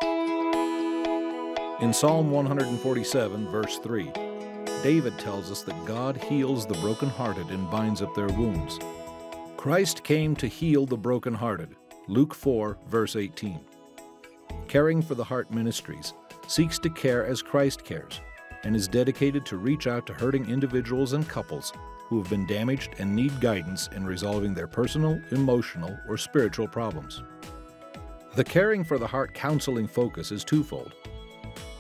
In Psalm 147, verse 3, David tells us that God heals the brokenhearted and binds up their wounds. Christ came to heal the brokenhearted. Luke 4, verse 18. Caring for the Heart Ministries seeks to care as Christ cares and is dedicated to reach out to hurting individuals and couples who have been damaged and need guidance in resolving their personal, emotional, or spiritual problems. The Caring for the Heart counseling focus is twofold.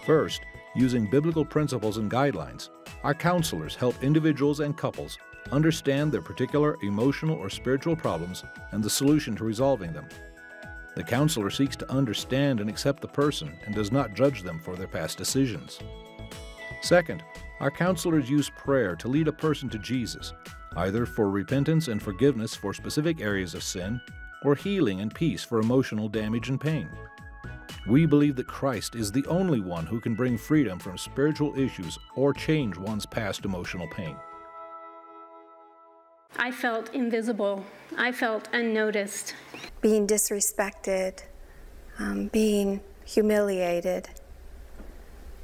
First, using biblical principles and guidelines, our counselors help individuals and couples understand their particular emotional or spiritual problems and the solution to resolving them. The counselor seeks to understand and accept the person and does not judge them for their past decisions. Second, our counselors use prayer to lead a person to Jesus, either for repentance and forgiveness for specific areas of sin, or healing and peace for emotional damage and pain. We believe that Christ is the only one who can bring freedom from spiritual issues or change one's past emotional pain. I felt invisible. I felt unnoticed. Being disrespected, being humiliated,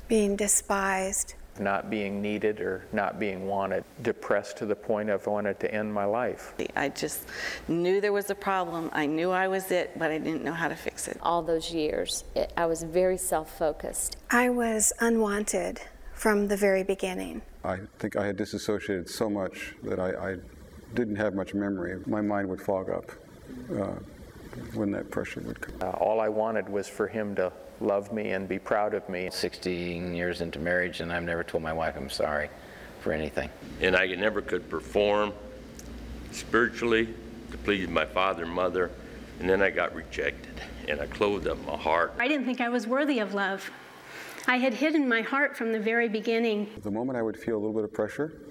being despised. Not being needed or not being wanted, depressed to the point of wanted to end my life. I just knew there was a problem. I knew I was it, but I didn't know how to fix it. All those years, I was very self-focused. I was unwanted from the very beginning. I think I had disassociated so much that I didn't have much memory. My mind would fog up when that pressure would come. All I wanted was for him to love me and be proud of me. 16 years into marriage, and I've never told my wife I'm sorry for anything. And I never could perform spiritually to please my father and mother, and then I got rejected, and I closed up my heart. I didn't think I was worthy of love. I had hidden my heart from the very beginning. The moment I would feel a little bit of pressure,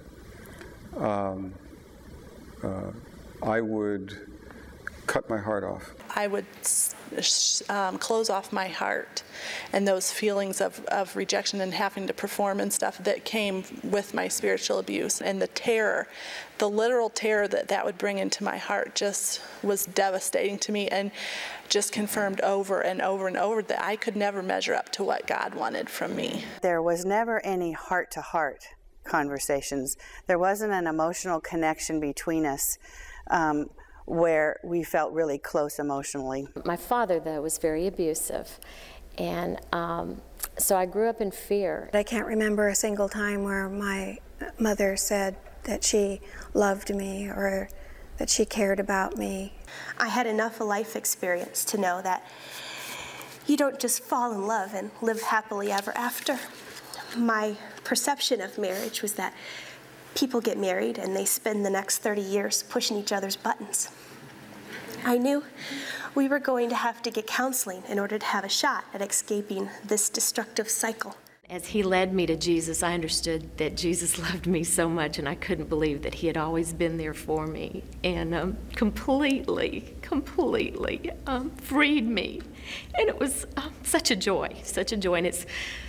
I would cut my heart off. I would close off my heart, and those feelings of rejection and having to perform and stuff that came with my spiritual abuse, and the terror, the literal terror that would bring into my heart just was devastating to me, and just confirmed over and over and over that I could never measure up to what God wanted from me. There was never any heart-to-heart conversations. There wasn't an emotional connection between us where we felt really close emotionally. My father, though, was very abusive, and so I grew up in fear. I can't remember a single time where my mother said that she loved me or that she cared about me. I had enough life experience to know that you don't just fall in love and live happily ever after. My perception of marriage was that people get married and they spend the next 30 years pushing each other's buttons. I knew we were going to have to get counseling in order to have a shot at escaping this destructive cycle. As he led me to Jesus, I understood that Jesus loved me so much, and I couldn't believe that he had always been there for me and completely freed me. And it was such a joy, and it's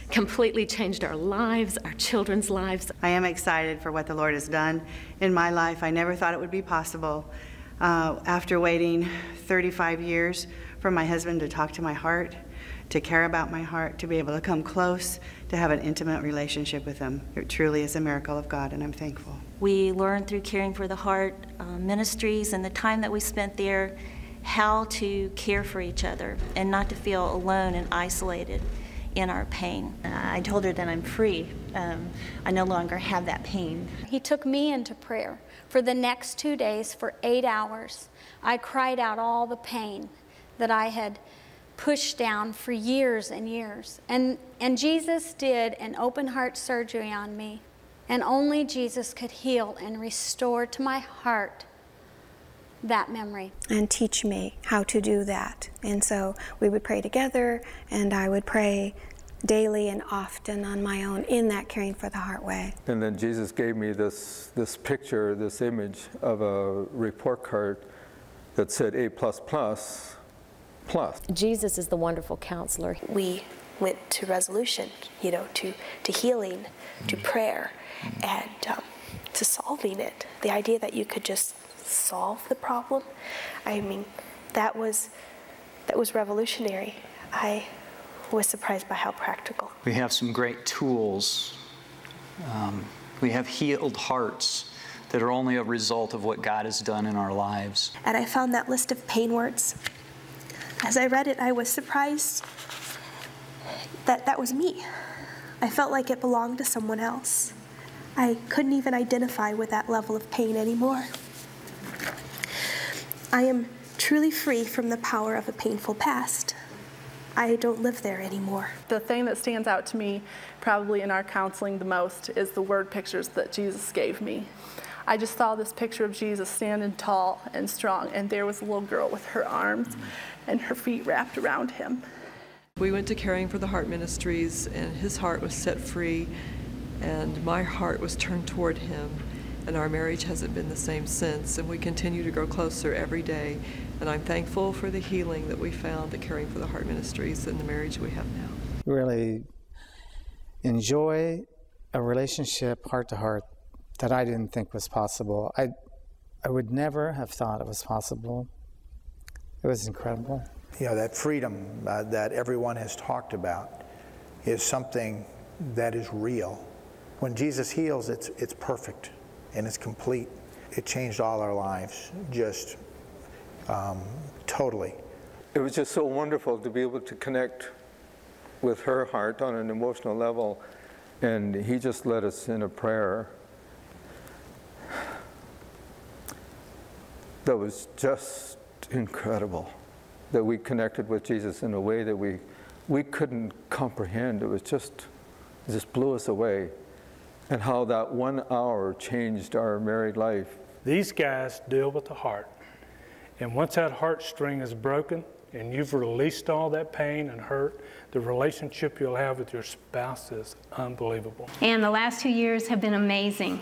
completely changed our lives, our children's lives. I am excited for what the Lord has done in my life. I never thought it would be possible. After waiting 35 years for my husband to talk to my heart, to care about my heart, to be able to come close, to have an intimate relationship with him. It truly is a miracle of God, and I'm thankful. We learned through Caring for the Heart ministries and the time that we spent there how to care for each other and not to feel alone and isolated in our pain. I told her that I'm free. I no longer have that pain. He took me into prayer. For the next 2 days, for 8 hours, I cried out all the pain that I had pushed down for years and years. And Jesus did an open heart surgery on me. And only Jesus could heal and restore to my heart that memory. And teach me how to do that. And so we would pray together, and I would pray daily and often on my own in that Caring for the Heart way. And then Jesus gave me this picture, this image of a report card that said A+++. Jesus is the wonderful counselor. We went to resolution, to healing, to prayer, and to solving it. The idea that you could just solve the problem, I mean, that was revolutionary. I was surprised by how practical. We have some great tools. We have healed hearts that are only a result of what God has done in our lives. And I found that list of pain words. As I read it, I was surprised that that was me. I felt like it belonged to someone else. I couldn't even identify with that level of pain anymore. I am truly free from the power of a painful past. I don't live there anymore. The thing that stands out to me probably in our counseling the most is the word pictures that Jesus gave me. I just saw this picture of Jesus standing tall and strong, and there was a little girl with her arms and her feet wrapped around him. We went to Caring for the Heart Ministries, and his heart was set free, and my heart was turned toward him, and our marriage hasn't been the same since, and we continue to grow closer every day, and I'm thankful for the healing that we found at Caring for the Heart Ministries and the marriage we have now. Really enjoy a relationship heart to heart that I didn't think was possible. I would never have thought it was possible. It was incredible. You know, that freedom that everyone has talked about is something that is real. When Jesus heals, it's perfect and it's complete. It changed all our lives, just totally. It was just so wonderful to be able to connect with her heart on an emotional level, and he just led us in a prayer that was just incredible, that we connected with Jesus in a way that we couldn't comprehend. It just blew us away. And how that 1 hour changed our married life. These guys deal with the heart. And once that heartstring is broken and you've released all that pain and hurt, the relationship you'll have with your spouse is unbelievable. And the last 2 years have been amazing.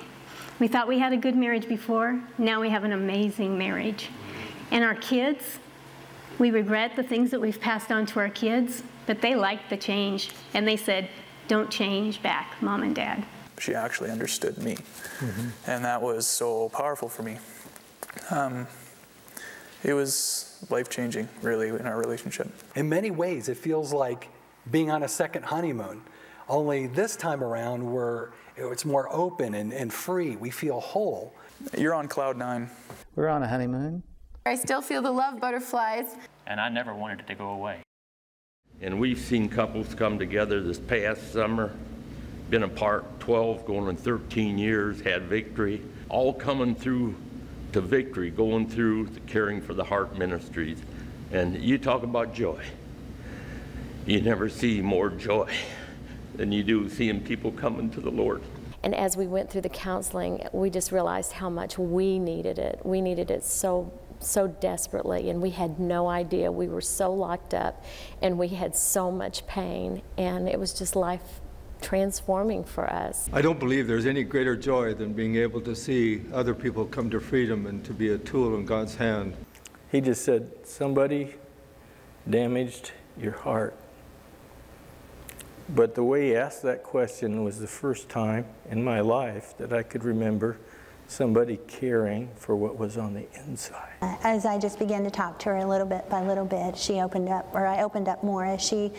We thought we had a good marriage before. Now we have an amazing marriage. And our kids, we regret the things that we've passed on to our kids, but they liked the change. And they said, don't change back, Mom and Dad. She actually understood me. And that was so powerful for me. It was life-changing, really, in our relationship. In many ways, it feels like being on a second honeymoon. Only this time around, it's more open and free. We feel whole. You're on cloud 9. We're on a honeymoon. I still feel the love butterflies. And I never wanted it to go away. And we've seen couples come together this past summer, been apart 12, going on 13 years, had victory, all coming through to victory, going through the Caring for the Heart Ministries. And you talk about joy. You never see more joy than you do seeing people coming to the Lord. And as we went through the counseling, we just realized how much we needed it. We needed it so desperately, and we had no idea. We were so locked up, and we had so much pain, and it was just life transforming for us. I don't believe there's any greater joy than being able to see other people come to freedom and to be a tool in God's hand. He just said, somebody damaged your heart. But the way he asked that question was the first time in my life that I could remember somebody caring for what was on the inside. As I just began to talk to her little bit by little bit, she opened up, or I opened up more as she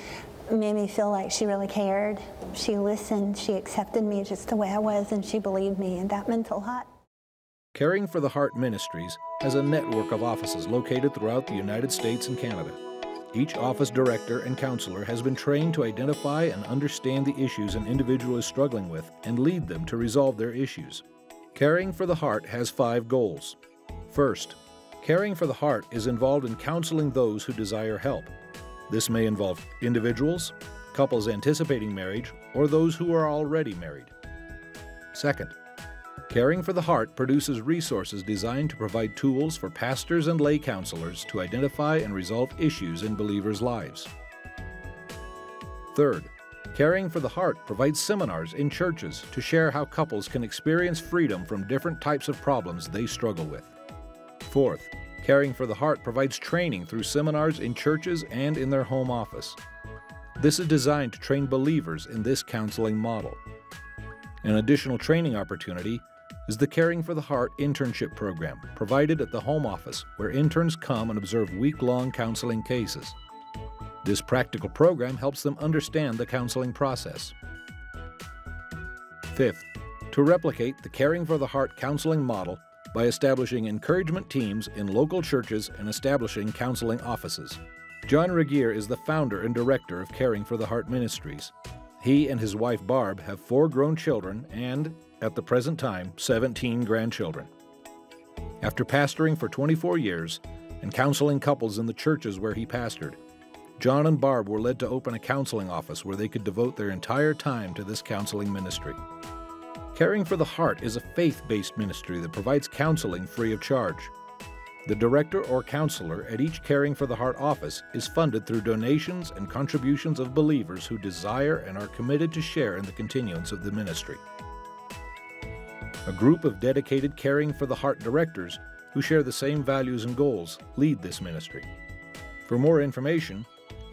made me feel like she really cared. She listened, she accepted me just the way I was, and she believed me, and that meant a lot. Caring for the Heart Ministries has a network of offices located throughout the United States and Canada. Each office director and counselor has been trained to identify and understand the issues an individual is struggling with and lead them to resolve their issues. Caring for the Heart has 5 goals. First, Caring for the Heart is involved in counseling those who desire help. This may involve individuals, couples anticipating marriage, or those who are already married. Second, Caring for the Heart produces resources designed to provide tools for pastors and lay counselors to identify and resolve issues in believers' lives. Third, Caring for the Heart provides seminars in churches to share how couples can experience freedom from different types of problems they struggle with. Fourth, Caring for the Heart provides training through seminars in churches and in their home office. This is designed to train believers in this counseling model. An additional training opportunity is the Caring for the Heart internship program provided at the home office, where interns come and observe week-long counseling cases. This practical program helps them understand the counseling process. Fifth, to replicate the Caring for the Heart counseling model by establishing encouragement teams in local churches and establishing counseling offices. John Regier is the founder and director of Caring for the Heart Ministries. He and his wife Barb have 4 grown children and, at the present time, 17 grandchildren. After pastoring for 24 years and counseling couples in the churches where he pastored, John and Barb were led to open a counseling office where they could devote their entire time to this counseling ministry. Caring for the Heart is a faith-based ministry that provides counseling free of charge. The director or counselor at each Caring for the Heart office is funded through donations and contributions of believers who desire and are committed to share in the continuance of the ministry. A group of dedicated Caring for the Heart directors who share the same values and goals lead this ministry. For more information,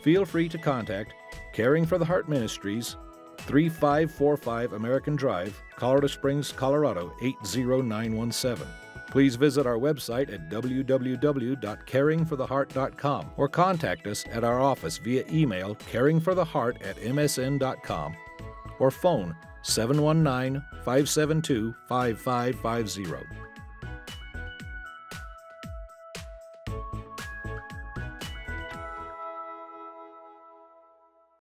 feel free to contact Caring for the Heart Ministries, 3545 American Drive, Colorado Springs, Colorado 80917. Please visit our website at www.caringfortheheart.com or contact us at our office via email caringfortheheart@msn.com or phone 719-572-5550.